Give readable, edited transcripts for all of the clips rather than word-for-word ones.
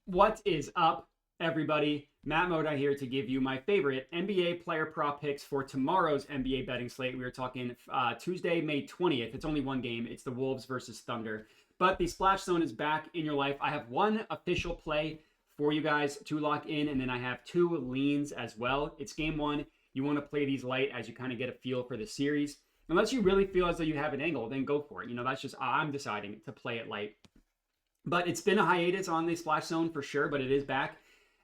What is up, everybody? Matt Modi here to give you my favorite NBA player prop picks for tomorrow's NBA betting slate. We are talking Tuesday, May 20th. It's only one game. It's the Wolves versus Thunder. But the Splash Zone is back in your life. I have one official play for you guys to lock in, and then I have two leans as well. It's game one. You want to play these light as you kind of get a feel for the series. Unless you really feel as though you have an angle, then go for it. That's just, I'm deciding to play it light. But it's been a hiatus on the Splash Zone for sure, but it is back.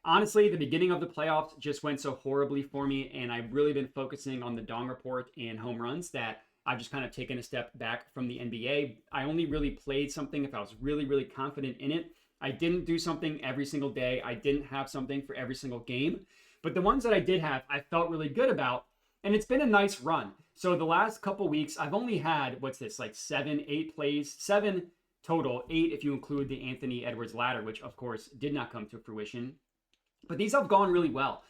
Honestly, the beginning of the playoffs just went so horribly for me, and I've really been focusing on the Dong report and home runs that I've just kind of taken a step back from the NBA. I only really played something if I was really, really confident in it. I didn't do something every single day. I didn't have something for every single game. But the ones that I did have, I felt really good about, and it's been a nice run. So the last couple weeks, I've only had, like 7, 8 plays, 7 total, 8 if you include the Anthony Edwards ladder, which of course did not come to fruition. But these have gone really well.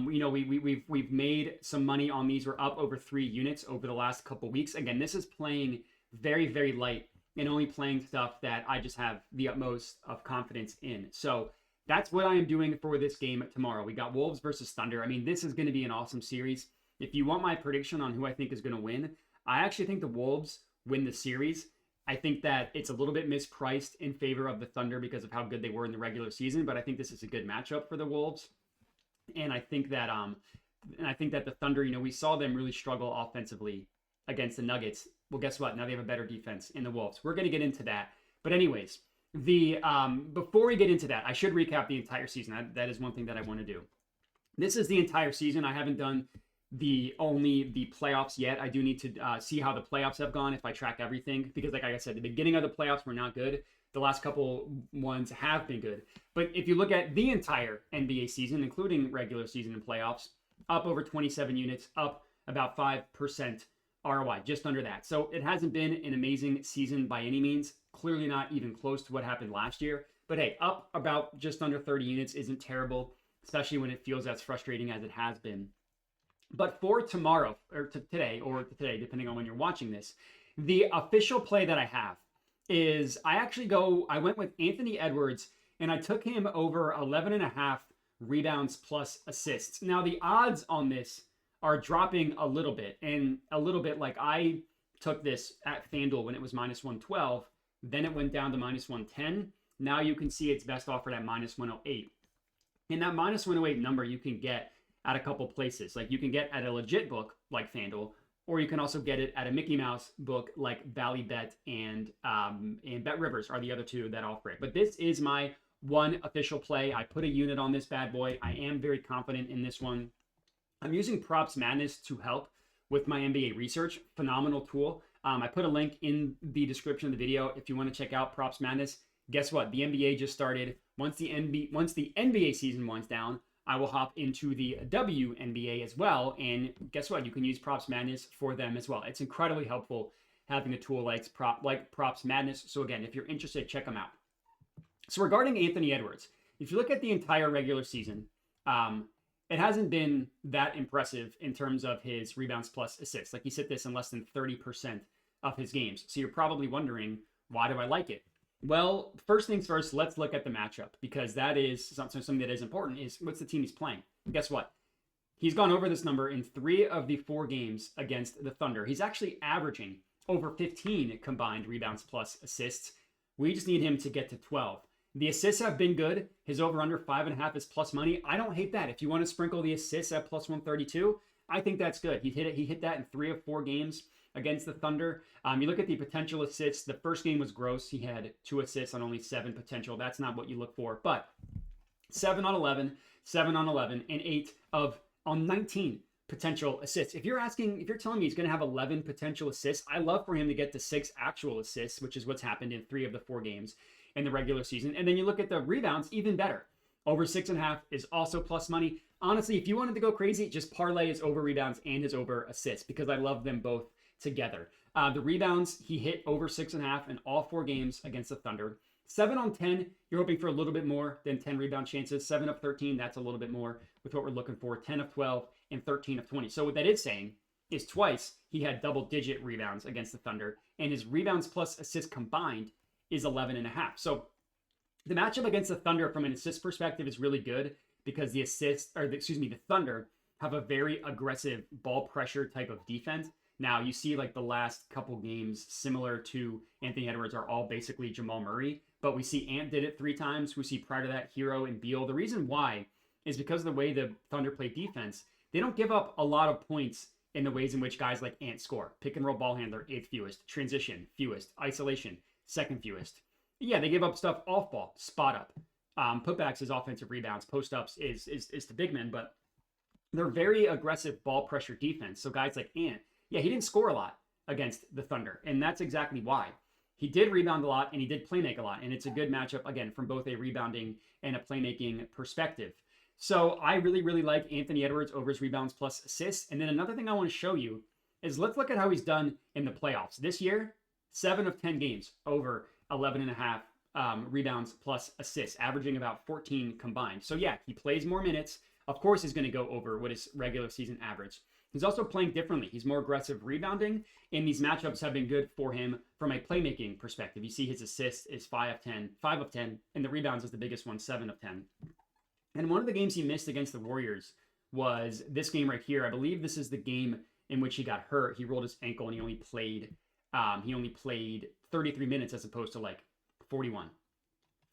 We've made some money on these. We're up over 3 units over the last couple weeks. Again, this is playing very, very light and only playing stuff that I just have the utmost of confidence in. So that's what I am doing for this game tomorrow. We got Wolves versus Thunder. I mean, this is going to be an awesome series. If you want my prediction on who I think is going to win, I actually think the Wolves win the series. I think that it's a little bit mispriced in favor of the Thunder because of how good they were in the regular season, but I think this is a good matchup for the Wolves. And I think that the Thunder, we saw them really struggle offensively against the Nuggets. Well, guess what? Now they have a better defense in the Wolves. We're going to get into that. But anyways, before we get into that, I should recap the entire season. That is one thing that I want to do. This is the entire season. I haven't done the playoffs yet. I do need to see how the playoffs have gone if I track everything, because like I said, the beginning of the playoffs were not good. The last couple ones have been good. But if you look at the entire NBA season, including regular season and playoffs, up over 27 units, up about 5% ROI, just under that. So it hasn't been an amazing season by any means. Clearly not even close to what happened last year. But hey, up about just under 30 units isn't terrible, especially when it feels as frustrating as it has been. But for tomorrow, or today, depending on when you're watching this, the official play that I have is I went with Anthony Edwards, and I took him over 11.5 rebounds plus assists. Now, the odds on this are dropping a little bit, like I took this at FanDuel when it was minus 112, then it went down to minus 110. Now you can see it's best offered at minus 108. And that minus 108 number you can get at a couple places. Like you can get at a legit book like FanDuel, or you can also get it at a Mickey Mouse book like Ballybet and Bet Rivers are the other two that offer it. But this is my one official play. I put a unit on this bad boy. I am very confident in this one. I'm using Props Madness to help with my NBA research. Phenomenal tool. I put a link in the description of the video if you want to check out Props Madness. Guess what? The NBA just started. Once the NBA season winds down, I will hop into the WNBA as well. And guess what? You can use Props Madness for them as well. It's incredibly helpful having a tool like Props Madness. So again, if you're interested, check them out. So regarding Anthony Edwards, if you look at the entire regular season, it hasn't been that impressive in terms of his rebounds plus assists. Like he hit this in less than 30% of his games. So you're probably wondering, why do I like it? Well, first things first, let's look at the matchup, because that is something that is important, is what's the team he's playing. Guess what? He's gone over this number in 3 of the 4 games against the Thunder. He's actually averaging over 15 combined rebounds plus assists. We just need him to get to 12. The assists have been good. His over-under 5.5 is plus money. I don't hate that. If you want to sprinkle the assists at plus 132, I think that's good. He hit that in 3 of 4 games against the Thunder. You look at the potential assists. The first game was gross. He had 2 assists on only 7 potential. That's not what you look for. But 7 on 11, 7 on 11, and 8 on 19 potential assists. If you're telling me he's going to have 11 potential assists, I love for him to get to 6 actual assists, which is what's happened in 3 of the 4 games in the regular season. And then you look at the rebounds, even better. Over 6.5 is also plus money. Honestly, if you wanted to go crazy, just parlay his over rebounds and his over assists, because I love them both together. The rebounds, he hit over 6.5 in all 4 games against the Thunder. 7 on 10, you're hoping for a little bit more than 10 rebound chances. 7 of 13, that's a little bit more with what we're looking for. 10 of 12 and 13 of 20. So what that is saying is twice he had double-digit rebounds against the Thunder, and his rebounds plus assists combined is 11.5. So The matchup against the Thunder from an assist perspective is really good because the Thunder have a very aggressive ball pressure type of defense. Now, you see like the last couple games similar to Anthony Edwards are all basically Jamal Murray, but we see Ant did it 3 times. We see prior to that Hero and Beal. The reason why is because of the way the Thunder play defense. They don't give up a lot of points in the ways in which guys like Ant score. Pick and roll ball handler, 8th fewest. Transition, fewest. Isolation, 2nd fewest. Yeah, they give up stuff off ball, spot up. Putbacks is offensive rebounds. Post ups is the big men, but they're very aggressive ball pressure defense. So guys like Ant, yeah, he didn't score a lot against the Thunder, and that's exactly why. He did rebound a lot, and he did playmake a lot, and it's a good matchup, again, from both a rebounding and a playmaking perspective. So I really, really like Anthony Edwards over his rebounds plus assists. And then another thing I want to show you is let's look at how he's done in the playoffs. This year, 7 of 10 games over 11.5 rebounds plus assists, averaging about 14 combined. So yeah, he plays more minutes. Of course, he's going to go over what his regular season average. He's also playing differently. He's more aggressive rebounding, and these matchups have been good for him from a playmaking perspective. You see his assists is 5 of 10, and the rebounds is the biggest one, 7 of 10. And one of the games he missed against the Warriors was this game right here. I believe this is the game in which he got hurt. He rolled his ankle and he only played 33 minutes as opposed to like 41,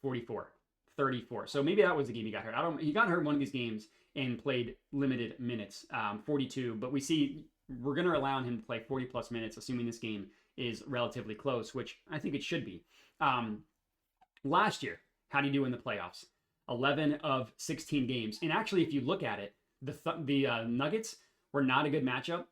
44, 34. So maybe that was the game he got hurt. He got hurt one of these games and played limited minutes, 42. But we see we're going to allow him to play 40 plus minutes, assuming this game is relatively close, which I think it should be. Last year, how did he do in the playoffs? 11 of 16 games. And actually, if you look at it, the Nuggets were not a good matchup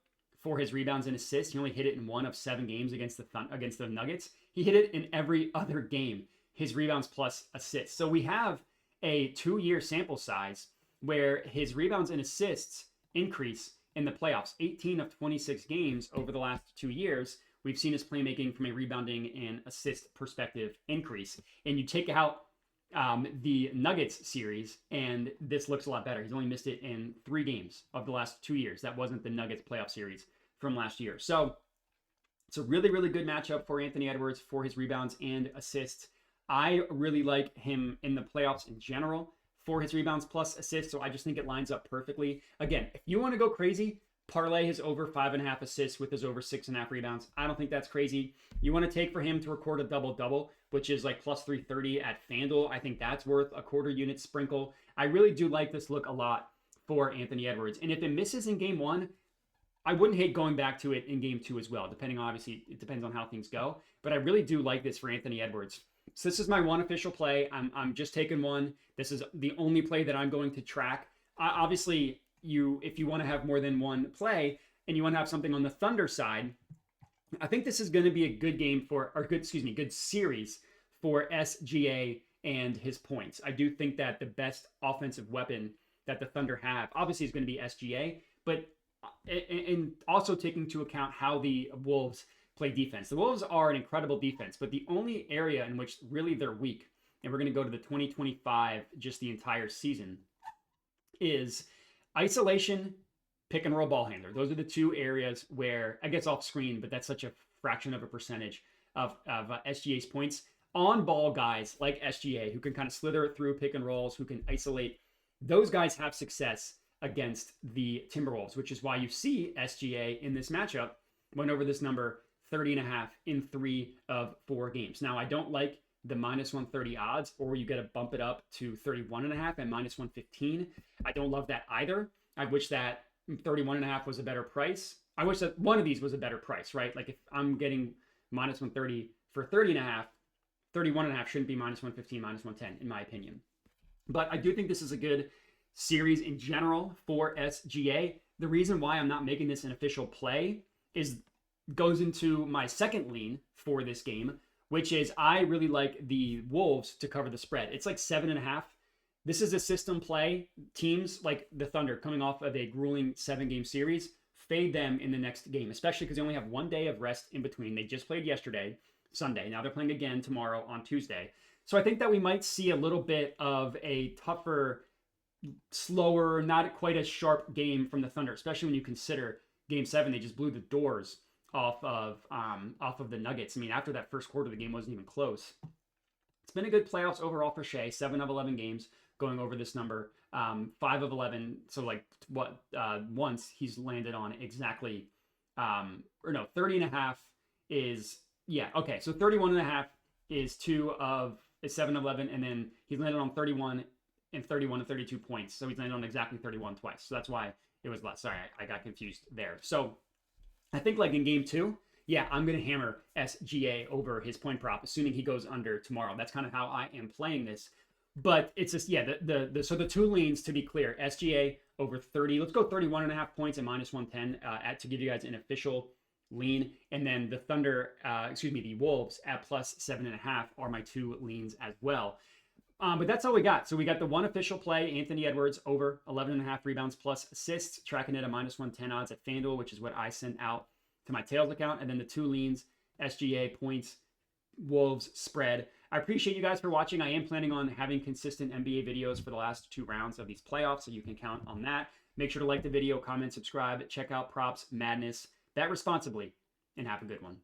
for his rebounds and assists. He only hit it in 1 of 7 games against the Nuggets. He hit it in every other game, his rebounds plus assists. So we have a 2-year sample size where his rebounds and assists increase in the playoffs. 18 of 26 games over the last 2 years, we've seen his playmaking from a rebounding and assist perspective increase. And you take out the Nuggets series, and this looks a lot better. He's only missed it in 3 games of the last 2 years. That wasn't the Nuggets playoff series from last year. So it's a really, really good matchup for Anthony Edwards for his rebounds and assists. I really like him in the playoffs in general for his rebounds plus assists, so I just think it lines up perfectly. Again, if you want to go crazy, parlay his over 5.5 assists with his over 6.5 rebounds. I don't think that's crazy. You want to take for him to record a double-double, which is like plus 330 at FanDuel. I think that's worth a quarter unit sprinkle. I really do like this look a lot for Anthony Edwards. And if it misses in game 1, I wouldn't hate going back to it in game 2 as well, depending on, obviously, it depends on how things go. But I really do like this for Anthony Edwards. So this is my one official play. I'm just taking one. This is the only play that I'm going to track. Obviously, if you want to have more than one play and you want to have something on the Thunder side, I think this is going to be a good game good series for SGA and his points. I do think that the best offensive weapon that the Thunder have, obviously, is going to be SGA, but and also taking into account how the Wolves play defense. The Wolves are an incredible defense, but the only area in which really they're weak, and we're going to go to the 2025, just the entire season, is isolation, pick and roll ball handler. Those are the 2 areas where it gets off screen, but that's such a fraction of a percentage of SGA's points. On ball guys like SGA, who can kind of slither it through pick and rolls, who can isolate, those guys have success against the Timberwolves, which is why you see SGA in this matchup went over this number 30.5 in 3 of 4 games. Now, I don't like the minus 130 odds, or you got to bump it up to 31.5 and minus 115. I don't love that either. I wish that 31.5 was a better price. I wish that one of these was a better price, right? Like if I'm getting minus 130 for 30.5, 31.5 shouldn't be minus 115, minus 110, in my opinion. But I do think this is a good series in general for SGA. The reason why I'm not making this an official play goes into my second lean for this game, which is I really like the Wolves to cover the spread. It's like 7.5. This is a system play. Teams like the Thunder, coming off of a grueling 7-game series, fade them in the next game, especially because they only have 1 day of rest in between. They just played yesterday, Sunday. Now they're playing again tomorrow on Tuesday. So I think that we might see a little bit of a tougher, slower, not quite as sharp game from the Thunder, especially when you consider Game 7, they just blew the doors off of the Nuggets. I mean, after that first quarter, the game wasn't even close. It's been a good playoffs overall for Shea. 7 of 11 games going over this number. 5 of 11. So like what? Once he's landed on exactly, or no, 30.5 is, yeah, okay. So 31.5 is 7 of 11, and then he's landed on 31 and 31 and 32 points. So he's landed on exactly 31 twice. So that's why it was less. Sorry, I got confused there. So I think like in game 2, yeah, I'm going to hammer SGA over his point prop, assuming he goes under tomorrow. That's kind of how I am playing this. But it's just, yeah, so the two leans, to be clear, SGA over 30. Let's go 31.5 points and minus 110 to give you guys an official lean. And then the the Wolves at plus 7.5 are my two leans as well. But that's all we got. So we got the one official play, Anthony Edwards over 11.5 rebounds plus assists, tracking it at minus 110 odds at FanDuel, which is what I sent out to my Tails account. And then the two leans, SGA points, Wolves spread. I appreciate you guys for watching. I am planning on having consistent NBA videos for the last 2 rounds of these playoffs, so you can count on that. Make sure to like the video, comment, subscribe, check out Props Madness. Bet responsibly, and have a good one.